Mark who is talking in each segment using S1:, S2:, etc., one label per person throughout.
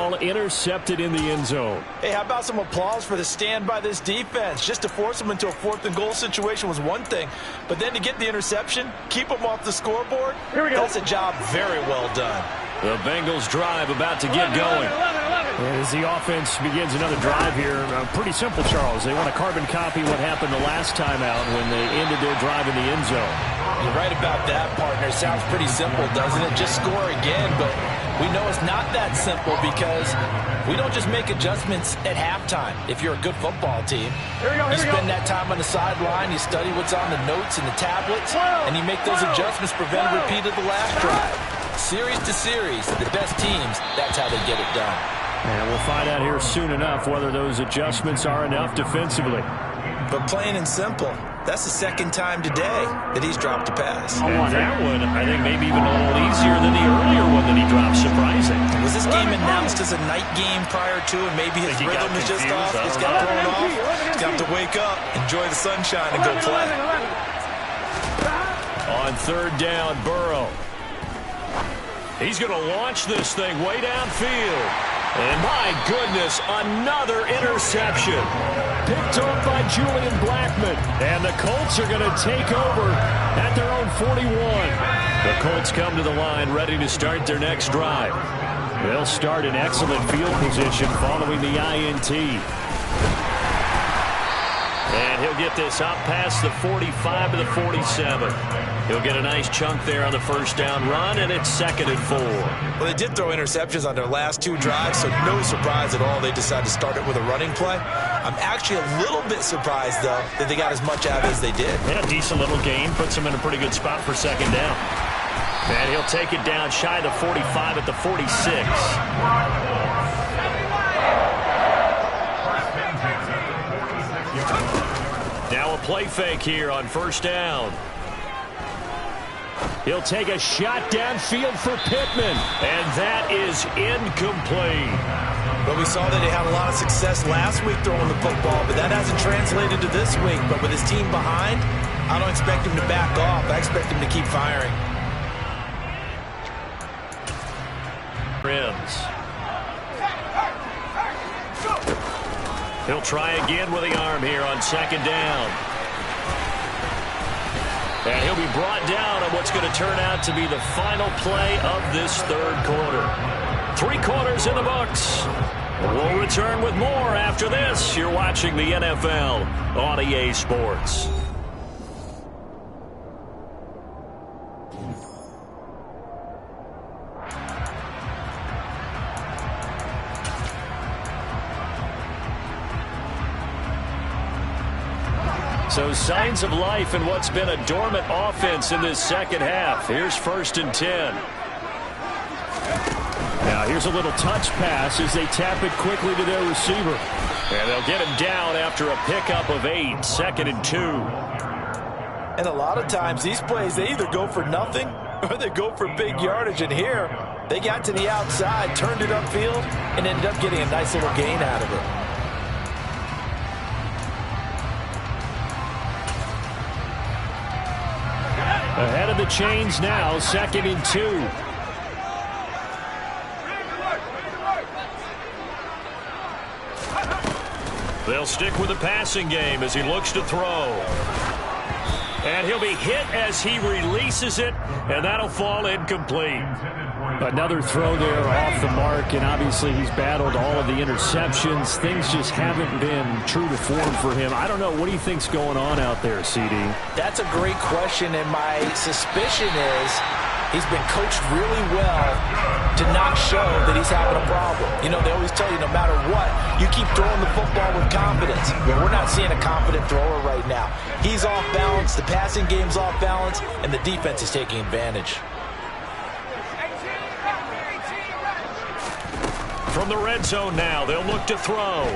S1: ball intercepted in the end zone.
S2: Hey, how about some applause for the stand by this defense? Just to force them into a 4th and goal situation was one thing, but then to get the interception, keep them off the scoreboard, that's a job very well done.
S1: The Bengals drive about to get going. As the offense begins another drive here, pretty simple, Charles. They want to carbon copy what happened the last time out when they ended their drive in the end zone.
S2: You're right about that, partner. Sounds pretty simple, doesn't it? Just score again, but we know it's not that simple because we don't just make adjustments at halftime if you're a good football team. You spend that time on the sideline, you study what's on the notes and the tablets, and you make those adjustments, prevent a repeat of the last drive. Series to series, the best teams, that's how they get it done.
S1: And we'll find out here soon enough whether those adjustments are enough defensively.
S2: But plain and simple, that's the 2nd time today that he's dropped a pass.
S1: And that one, I think, maybe even a little easier than the earlier one that he dropped. Surprising.
S2: Was this game announced as a night game prior to, and maybe his rhythm is just off? He's got thrown off. He's got to wake up, enjoy the sunshine, and go play.
S1: On 3rd down, Burrow. He's going to launch this thing way downfield. And my goodness, another interception. Picked off by Julian Blackmon. And the Colts are going to take over at their own 41. The Colts come to the line ready to start their next drive. They'll start in excellent field position following the INT. And he'll get this up past the 45 to the 47. He'll get a nice chunk there on the 1st down run, and it's 2nd and 4.
S2: Well, they did throw interceptions on their last 2 drives, so no surprise at all they decided to start it with a running play. I'm actually a little bit surprised, though, that they got as much out as they did.
S1: Yeah, decent little game. Puts him in a pretty good spot for 2nd down. And he'll take it down shy of the 45 at the 46. Now a play fake here on 1st down. He'll take a shot downfield for Pittman, and that is incomplete.
S2: But we saw that he had a lot of success last week throwing the football, but that hasn't translated to this week. But with his team behind, I don't expect him to back off. I expect him to keep firing.
S1: Rims. He'll try again with the arm here on 2nd down. And he'll be brought down on what's going to turn out to be the final play of this 3rd quarter. 3 quarters in the books. We'll return with more after this. You're watching the NFL on EA Sports. So signs of life in what's been a dormant offense in this 2nd half. Here's 1st and 10. Now here's a little touch pass as they tap it quickly to their receiver. And they'll get him down after a pickup of 8. 2nd and 2.
S2: And a lot of times these plays, they either go for nothing or they go for big yardage. And here, they got to the outside, turned it upfield, and ended up getting a nice little gain out of it.
S1: Ahead of the chains now, 2nd and 2. They'll stick with the passing game as he looks to throw. And he'll be hit as he releases it, and that'll fall incomplete. Another throw there off the mark, and obviously he's battled all of the interceptions. Things just haven't been true to form for him. I don't know. What do you think's going on out there, CD?
S2: That's a great question, and my suspicion is he's been coached really well to not show that he's having a problem. You know, they always tell you no matter what, you keep throwing the football with confidence. Well, we're not seeing a confident thrower right now. He's off balance, the passing game's off balance, and the defense is taking advantage.
S1: From the red zone now, they'll look to throw.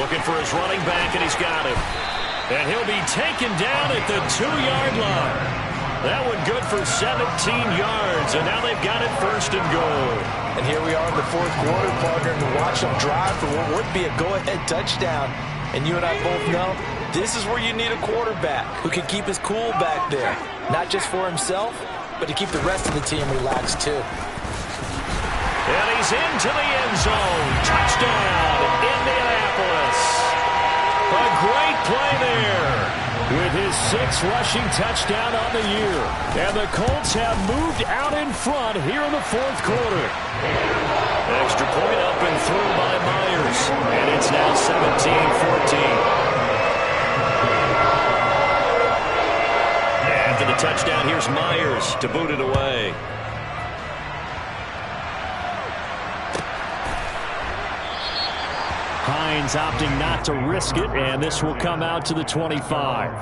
S1: Looking for his running back, and he's got him. And he'll be taken down at the 2-yard line. That one good for 17 yards, and now they've got it 1st and goal.
S2: And here we are in the 4th quarter, partner, and to watch them drive for what would be a go-ahead touchdown. And you and I both know this is where you need a quarterback who can keep his cool back there. Not just for himself, but to keep the rest of the team relaxed too.
S1: is into the end zone. Touchdown, Indianapolis. A great play there with his 6th rushing touchdown on the year. And the Colts have moved out in front here in the 4th quarter. Extra point up and through by Myers. And it's now 17-14. After the touchdown, here's Myers to boot it away. Hines opting not to risk it, and this will come out to the 25.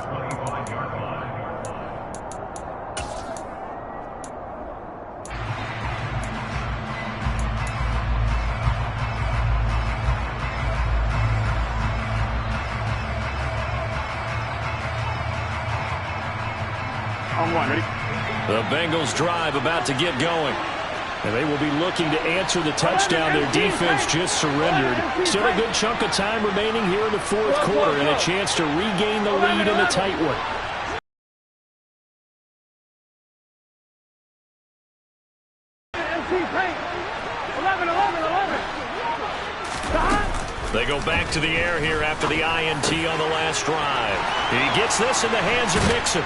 S1: The Bengals drive about to get going. And they will be looking to answer the touchdown their defense just surrendered. Still a good chunk of time remaining here in the 4th quarter and a chance to regain the lead in a tight one. They go back to the air here after the INT on the last drive. He gets this in the hands of Mixon.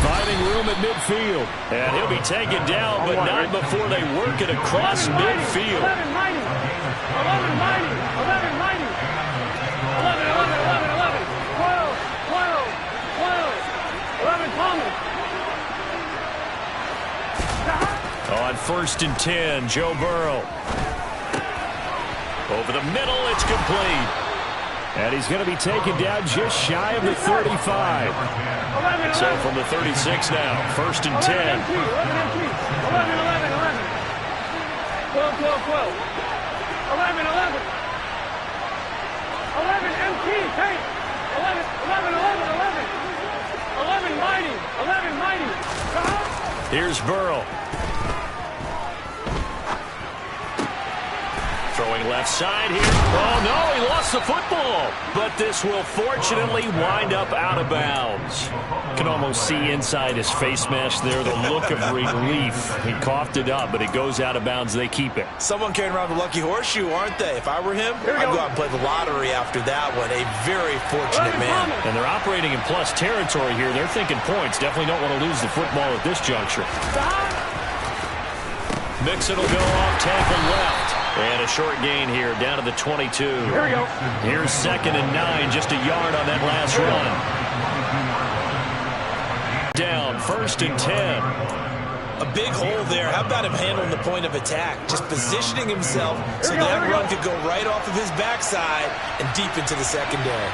S1: Finding room at midfield. And he'll be taken down, but not before they work it across midfield.
S3: 11 mighty. 11 mighty. 11 mighty. 11, 11, 11, 11. 12, 12, 12. 11 Thomas.
S1: On 1st and 10, Joe Burrow. Over the middle, it's complete. And he's going to be taken down just shy of the 35. So from the 36 now, 1st and 10.
S3: 11, 11, 11. 12, 12, 12. 11, 11. 11 MT, take. 11, 11, 11, 11. 11 mighty. 11 mighty.
S1: Here's Burrow. Throwing left side here. Oh, no, he lost the football. But this will fortunately wind up out of bounds. Can almost see inside his face mask there the look of relief. He coughed it up, but it goes out of bounds. They keep it.
S2: Someone carrying around the lucky horseshoe, aren't they? If I were him, I'd go out and play the lottery after that one. A very fortunate man.
S1: And they're operating in plus territory here. They're thinking points. Definitely don't want to lose the football at this juncture. Mixon will go off tackle left. And a short gain here down to the 22.
S3: Here we go.
S1: Here's 2nd and 9, just a yard on that last run. Down, 1st and 10.
S2: A big hole there. How about him handling the point of attack? Just positioning himself so that run could go right off of his backside and deep into the secondary.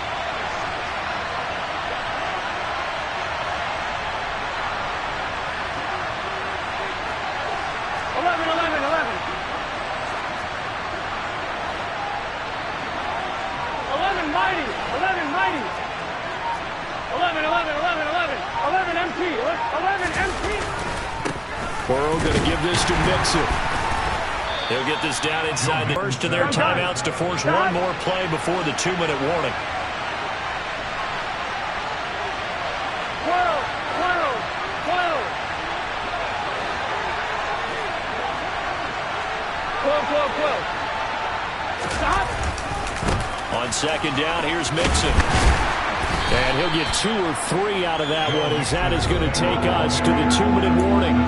S1: Burrow going to give this to Mixon. He'll get this down inside the first of their timeouts to force one more play before the 2-minute warning.
S3: 12, 12, 12. 12, 12, 12. Stop.
S1: On 2nd down, here's Mixon. And he'll get 2 or 3 out of that one, as that is going to take us to the 2-minute warning.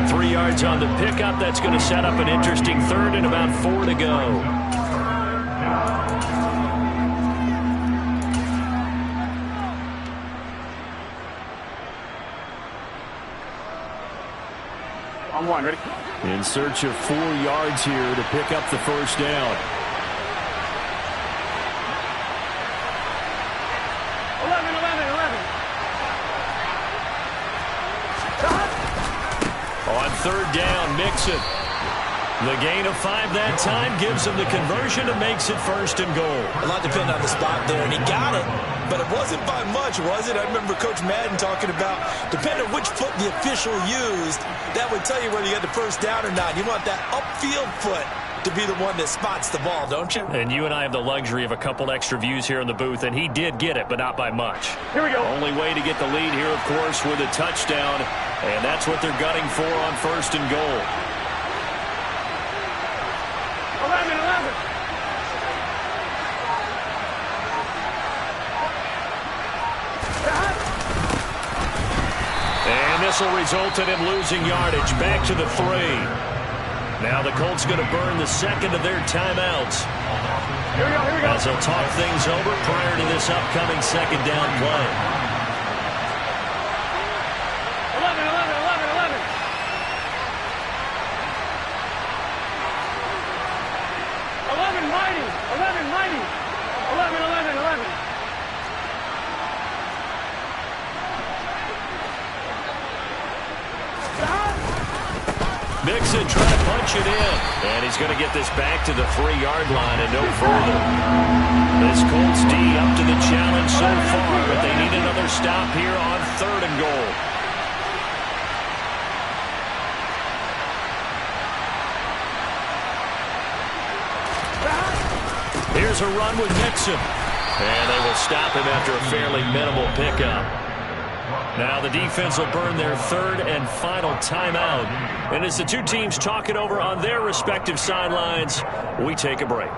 S1: 3 yards on the pickup. That's going to set up an interesting 3rd and about 4 to go.
S3: On 1, ready?
S1: In search of 4 yards here to pick up the 1st down.
S3: 11, 11, 11.
S1: On 3rd down, Mixon. The gain of 5 that time gives him the conversion and makes it 1st and goal.
S2: A lot depended on the spot there, and he got it, but it wasn't by much, was it? I remember Coach Madden talking about, depending on which foot the official used, that would tell you whether you had the 1st down or not. You want that upfield foot to be the one that spots the ball, don't you?
S1: And you and I have the luxury of a couple extra views here in the booth, and he did get it, but not by much.
S3: Here we go.
S1: Only way to get the lead here, of course, with a touchdown, and that's what they're gunning for on 1st and goal. whistle resulted in losing yardage. Back to the 3. Now the Colts going to burn the second of their timeouts.
S3: Here we go.
S1: As they'll talk things over prior to this upcoming second down play.
S3: 11, 11, 11, 11. 11 mighty. 11 mighty. 11, 11, 11.
S1: Mixon trying to punch it in. And he's going to get this back to the 3-yard line and no further. This Colts D up to the challenge so far, but they need another stop here on 3rd and goal. Here's a run with Mixon. And they will stop him after a fairly minimal pickup. Now the defense will burn their 3rd and final timeout. And as the two teams talk it over on their respective sidelines, we take a break.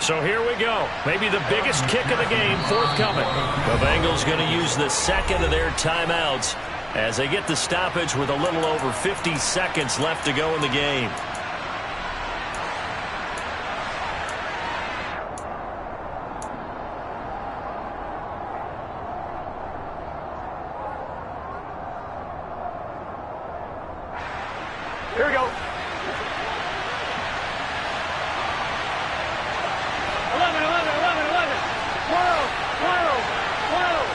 S1: So here we go. Maybe the biggest kick of the game forthcoming. The Bengals going to use the second of their timeouts as they get the stoppage with a little over 50 seconds left to go in the game.
S3: Here we go. 11, 11, 11, 11. 12, 12, 12.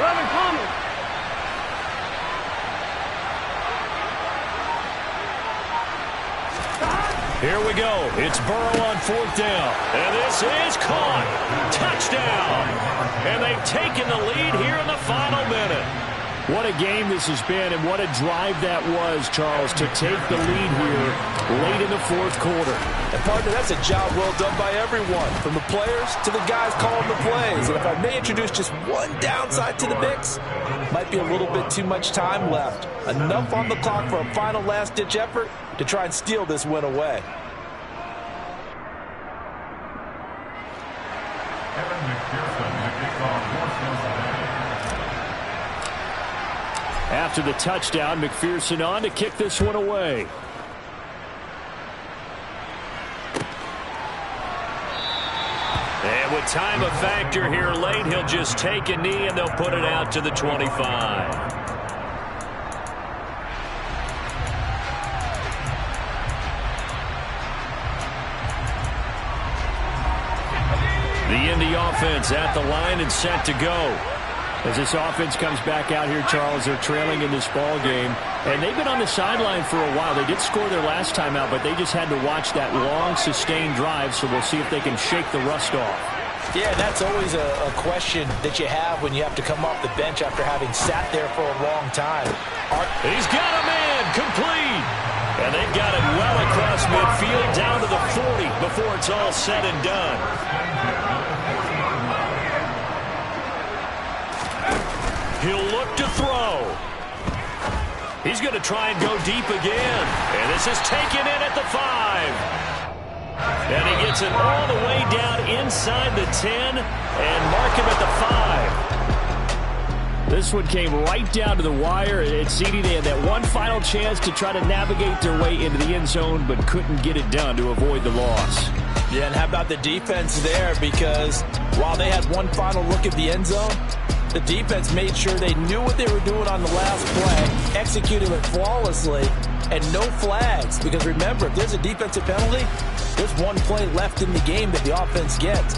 S3: 11 coming.
S1: Here we go. It's Burrow on 4th down. And this is caught. Touchdown. And they've taken the lead here in the final minute.
S4: What a game this has been, and what a drive that was, Charles, to take the lead here late in the 4th quarter.
S2: And, partner, that's a job well done by everyone, from the players to the guys calling the plays. And if I may introduce just one downside to the mix, might be a little bit too much time left. Enough on the clock for a final last-ditch effort to try and steal this win away.
S4: After the touchdown, McPherson on to kick this one away.
S1: And with time a factor here late, he'll just take a knee and they'll put it out to the 25. The Indy offense at the line and set to go.
S4: As this offense comes back out here, Charles, they're trailing in this ball game. And they've been on the sideline for a while. They did score their last time out, but they just had to watch that long, sustained drive, so we'll see if they can shake the rust off.
S2: Yeah, that's always a question that you have when you have to come off the bench after having sat there for a long time.
S1: He's got a man complete. And they've got it well across midfield down to the 40 before it's all said and done. He'll look to throw. He's going to try and go deep again. And this is taken in at the 5. And he gets it all the way down inside the 10 and mark him at the 5.
S4: This one came right down to the wire. At CD, they had that one final chance to try to navigate their way into the end zone, but couldn't get it done to avoid the loss.
S2: Yeah, and how about the defense there? Because while they had one final look at the end zone, the defense made sure they knew what they were doing on the last play, executed it flawlessly, and no flags. Because remember, if there's a defensive penalty, there's one play left in the game that the offense gets.